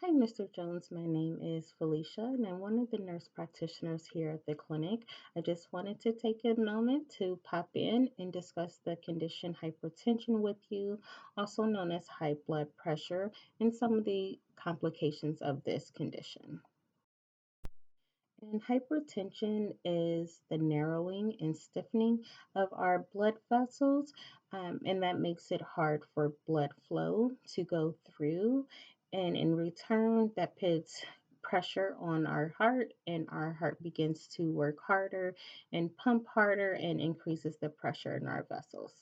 Hi, Mr. Jones. My name is Felicia, and I'm one of the nurse practitioners here at the clinic. I just wanted to take a moment to pop in and discuss the condition hypertension with you, also known as high blood pressure, and some of the complications of this condition. And hypertension is the narrowing and stiffening of our blood vessels, and that makes it hard for blood flow to go through. And in return, that puts pressure on our heart, and our heart begins to work harder and pump harder and increases the pressure in our vessels.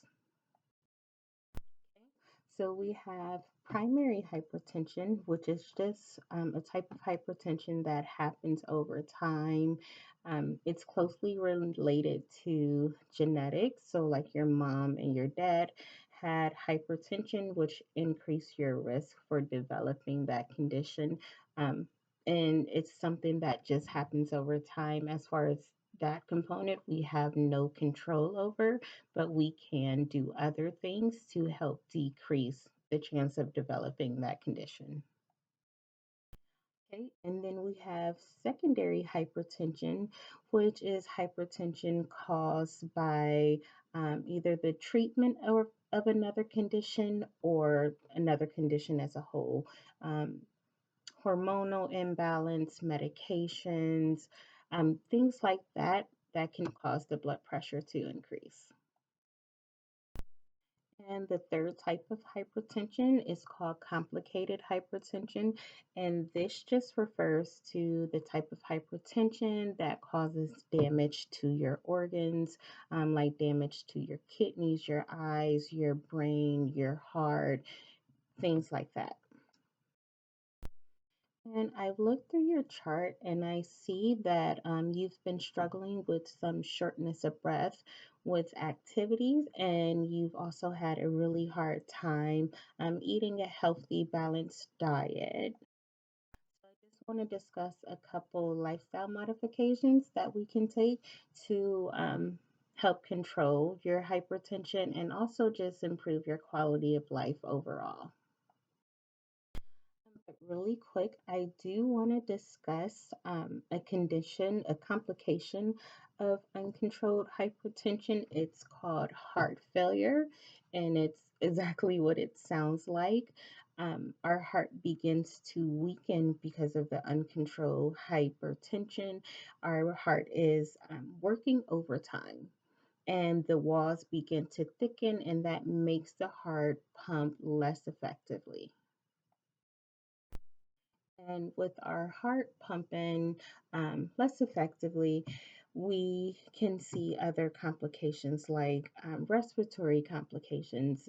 So we have primary hypertension, which is just a type of hypertension that happens over time. It's closely related to genetics. So, like your mom and your dad had hypertension, which increase your risk for developing that condition. Um, and it's something that just happens over time. As far as that component, we have no control over, but we can do other things to help decrease the chance of developing that condition. Okay, and then we have secondary hypertension, which is hypertension caused by either the treatment of another condition or another condition as a whole. Um, Hormonal imbalance, medications, things like that that can cause the blood pressure to increase. And the third type of hypertension is called complicated hypertension. And this just refers to the type of hypertension that causes damage to your organs, like damage to your kidneys, your eyes, your brain, your heart, things like that. And I've looked through your chart and I see that you've been struggling with some shortness of breath with activities, and you've also had a really hard time eating a healthy, balanced diet. So I just want to discuss a couple lifestyle modifications that we can take to help control your hypertension and also just improve your quality of life overall. But really quick, I do want to discuss a condition, a complication of uncontrolled hypertension. It's called heart failure, and it's exactly what it sounds like. Our heart begins to weaken because of the uncontrolled hypertension. Our heart is working overtime, and the walls begin to thicken, and that makes the heart pump less effectively. And with our heart pumping less effectively, we can see other complications like respiratory complications.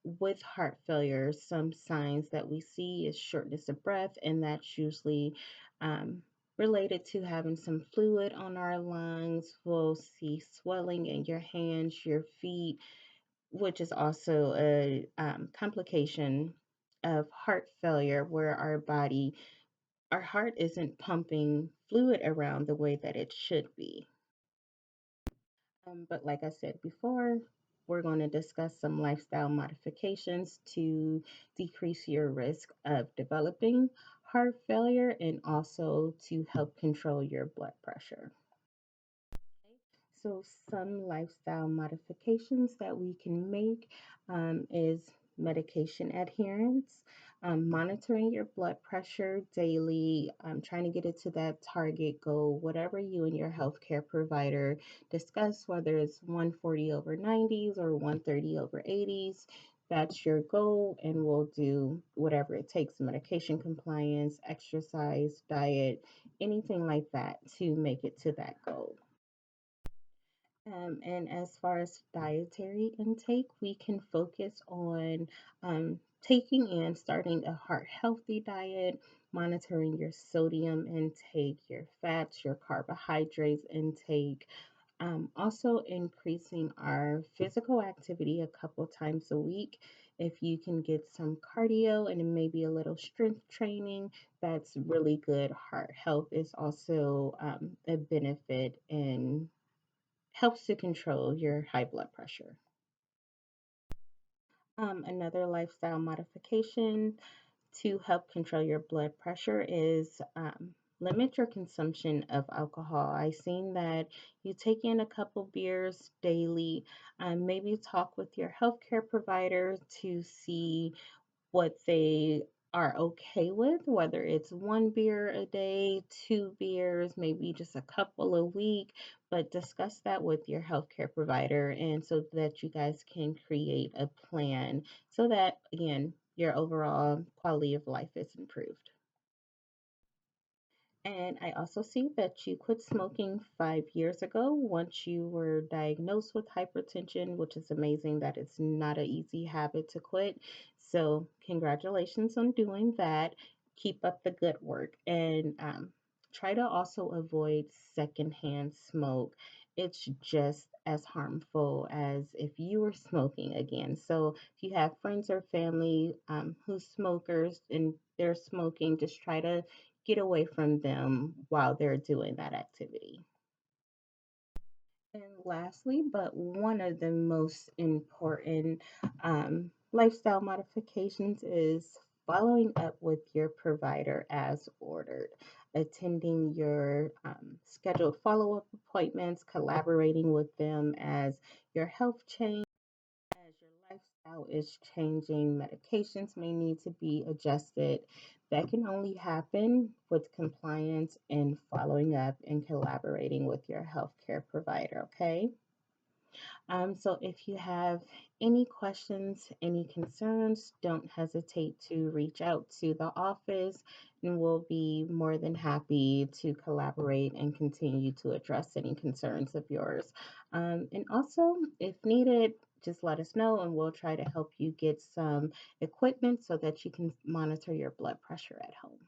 With heart failure, some signs that we see is shortness of breath, and that's usually um, related to having some fluid on our lungs. We'll see swelling in your hands, your feet, which is also a complication of heart failure where our heart isn't pumping fluid around the way that it should be. But like I said before, we're going to discuss some lifestyle modifications to decrease your risk of developing heart failure and also to help control your blood pressure. So, some lifestyle modifications that we can make is medication adherence, monitoring your blood pressure daily, trying to get it to that target goal, whatever you and your healthcare provider discuss, whether it's 140 over 90s or 130 over 80s. That's your goal, and we'll do whatever it takes medication compliance, exercise, diet, anything like that to make it to that goal. And as far as dietary intake, we can focus on taking in, starting a heart healthy diet, monitoring your sodium intake, your fats, your carbohydrates intake, also increasing our physical activity a couple times a week. If you can get some cardio and maybe a little strength training, that's really good. Heart health is also a benefit and helps to control your high blood pressure. Another lifestyle modification to help control your blood pressure is limit your consumption of alcohol. I seen that you take in a couple beers daily. Maybe talk with your healthcare provider to see what they are okay with, whether it's one beer a day, two beers, maybe just a couple a week, but discuss that with your healthcare provider and so that you guys can create a plan so that, again, your overall quality of life is improved. And I also see that you quit smoking 5 years ago once you were diagnosed with hypertension, which is amazing that it's not an easy habit to quit. So, congratulations on doing that. Keep up the good work and try to also avoid secondhand smoke. It's just as harmful as if you were smoking again. So, if you have friends or family who's smokers and they're smoking, just try to get away from them while they're doing that activity. And lastly, but one of the most important lifestyle modifications is following up with your provider as ordered, attending your scheduled follow up appointments, collaborating with them as your health changes. As your lifestyle is changing, medications may need to be adjusted. That can only happen with compliance and following up and collaborating with your healthcare provider, okay? So if you have any questions, any concerns, don't hesitate to reach out to the office and we'll be more than happy to collaborate and continue to address any concerns of yours. And also, if needed, just let us know and we'll try to help you get some equipment so that you can monitor your blood pressure at home.